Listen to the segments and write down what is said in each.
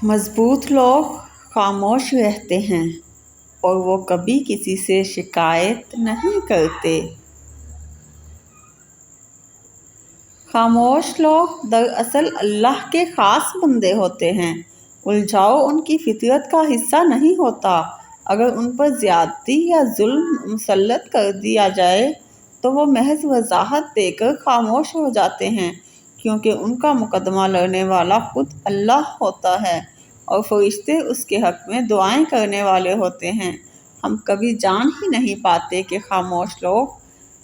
مضبوط لوگ خاموش رہتے ہیں اور وہ کبھی کسی سے شکایت نہیں کرتے۔ خاموش لوگ دراصل اللہ کے خاص بندے ہوتے ہیں۔ الجھاؤ ان کی فطرت کا حصہ نہیں ہوتا۔ اگر ان پر زیادتی یا ظلم مسلط کر دیا جائے تو وہ محض وضاحت دے کر خاموش ہو جاتے ہیں، کیونکہ ان کا مقدمہ لڑنے والا خود اللہ ہوتا ہے اور فرشتے اس کے حق میں دعائیں کرنے والے ہوتے ہیں۔ ہم کبھی جان ہی نہیں پاتے کہ خاموش لوگ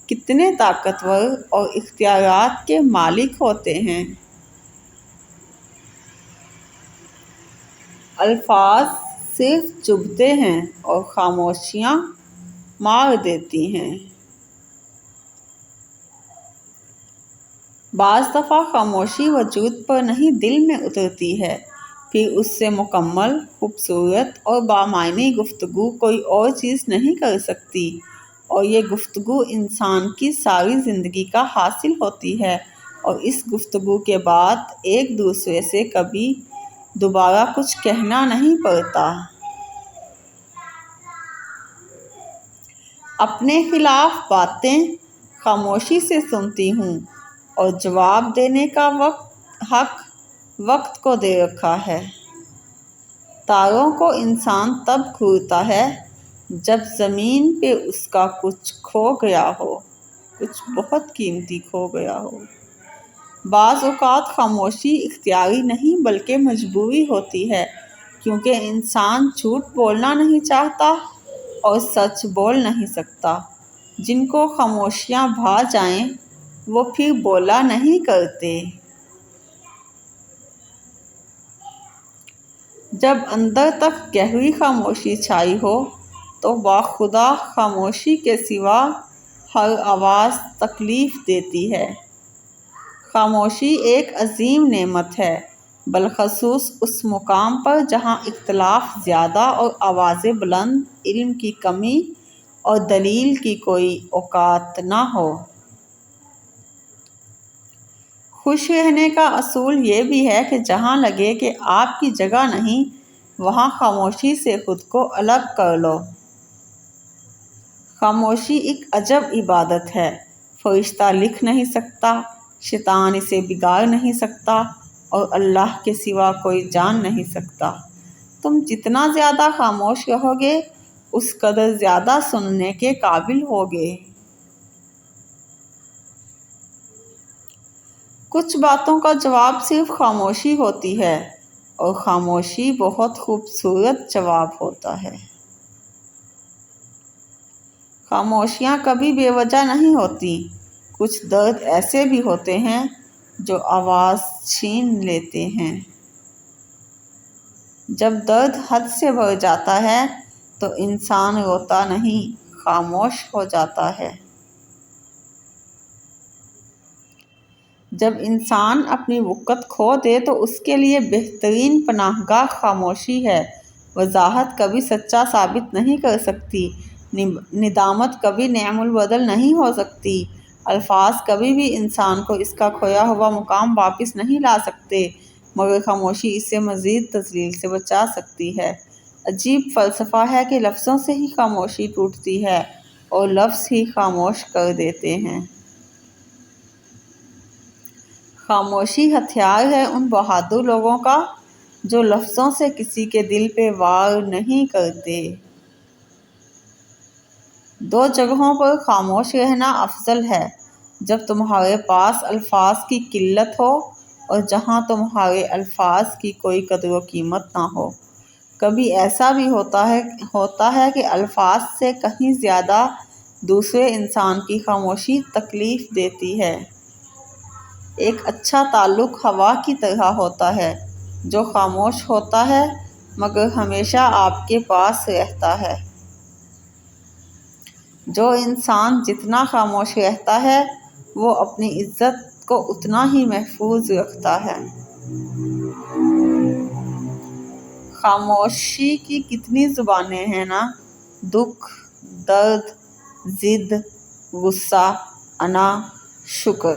کتنے طاقتور اور اختیارات کے مالک ہوتے ہیں۔ الفاظ صرف چبھتے ہیں اور خاموشیاں مار دیتی ہیں۔ بعض دفعہ خاموشی وجود پر نہیں دل میں اترتی ہے، پھر اس سے مکمل، خوبصورت اور بامعنی گفتگو کوئی اور چیز نہیں کر سکتی، اور یہ گفتگو انسان کی ساری زندگی کا حاصل ہوتی ہے، اور اس گفتگو کے بعد ایک دوسرے سے کبھی دوبارہ کچھ کہنا نہیں پڑتا۔ اپنے خلاف باتیں خاموشی سے سنتی ہوں اور جواب دینے کا حق وقت کو دے رکھا ہے۔ تاروں کو انسان تب گھورتا ہے جب زمین پہ اس کا کچھ کھو گیا ہو، کچھ بہت قیمتی کھو گیا ہو۔ بعض اوقات خاموشی اختیاری نہیں بلکہ مجبوری ہوتی ہے، کیونکہ انسان جھوٹ بولنا نہیں چاہتا اور سچ بول نہیں سکتا۔ جن کو خاموشیاں بھا جائیں وہ پھر بولا نہیں کرتے۔ جب اندر تک گہری خاموشی چھائی ہو تو باخدا خاموشی کے سوا ہر آواز تکلیف دیتی ہے۔ خاموشی ایک عظیم نعمت ہے، بالخصوص اس مقام پر جہاں اختلاف زیادہ اور آوازیں بلند، علم کی کمی اور دلیل کی کوئی اوقات نہ ہو۔ خوش رہنے کا اصول یہ بھی ہے کہ جہاں لگے کہ آپ کی جگہ نہیں، وہاں خاموشی سے خود کو الگ کر لو۔ خاموشی ایک عجب عبادت ہے۔ فرشتہ لکھ نہیں سکتا، شیطان اسے بگاڑ نہیں سکتا، اور اللہ کے سوا کوئی جان نہیں سکتا۔ تم جتنا زیادہ خاموش رہو گے، اس قدر زیادہ سننے کے قابل ہوگے۔ کچھ باتوں کا جواب صرف خاموشی ہوتی ہے، اور خاموشی بہت خوبصورت جواب ہوتا ہے۔ خاموشیاں کبھی بے وجہ نہیں ہوتی۔ کچھ درد ایسے بھی ہوتے ہیں جو آواز چھین لیتے ہیں۔ جب درد حد سے بڑھ جاتا ہے تو انسان روتا نہیں، خاموش ہو جاتا ہے۔ جب انسان اپنی وقت کھو دے تو اس کے لیے بہترین پناہ گاہ خاموشی ہے۔ وضاحت کبھی سچا ثابت نہیں کر سکتی، ندامت کبھی نعم البدل نہیں ہو سکتی، الفاظ کبھی بھی انسان کو اس کا کھویا ہوا مقام واپس نہیں لا سکتے، مگر خاموشی اسے مزید تذلیل سے بچا سکتی ہے۔ عجیب فلسفہ ہے کہ لفظوں سے ہی خاموشی ٹوٹتی ہے اور لفظ ہی خاموش کر دیتے ہیں۔ خاموشی ہتھیار ہے ان بہادر لوگوں کا جو لفظوں سے کسی کے دل پہ وار نہیں کرتے۔ دو جگہوں پر خاموش رہنا افضل ہے: جب تمہارے پاس الفاظ کی قلت ہو اور جہاں تمہارے الفاظ کی کوئی قدر و قیمت نہ ہو۔ کبھی ایسا بھی ہوتا ہے کہ الفاظ سے کہیں زیادہ دوسرے انسان کی خاموشی تکلیف دیتی ہے۔ ایک اچھا تعلق ہوا کی طرح ہوتا ہے جو خاموش ہوتا ہے مگر ہمیشہ آپ کے پاس رہتا ہے۔ جو انسان جتنا خاموش رہتا ہے وہ اپنی عزت کو اتنا ہی محفوظ رکھتا ہے۔ خاموشی کی کتنی زبانیں ہیں نا! دکھ، درد، ضد، غصہ، انا، شکر۔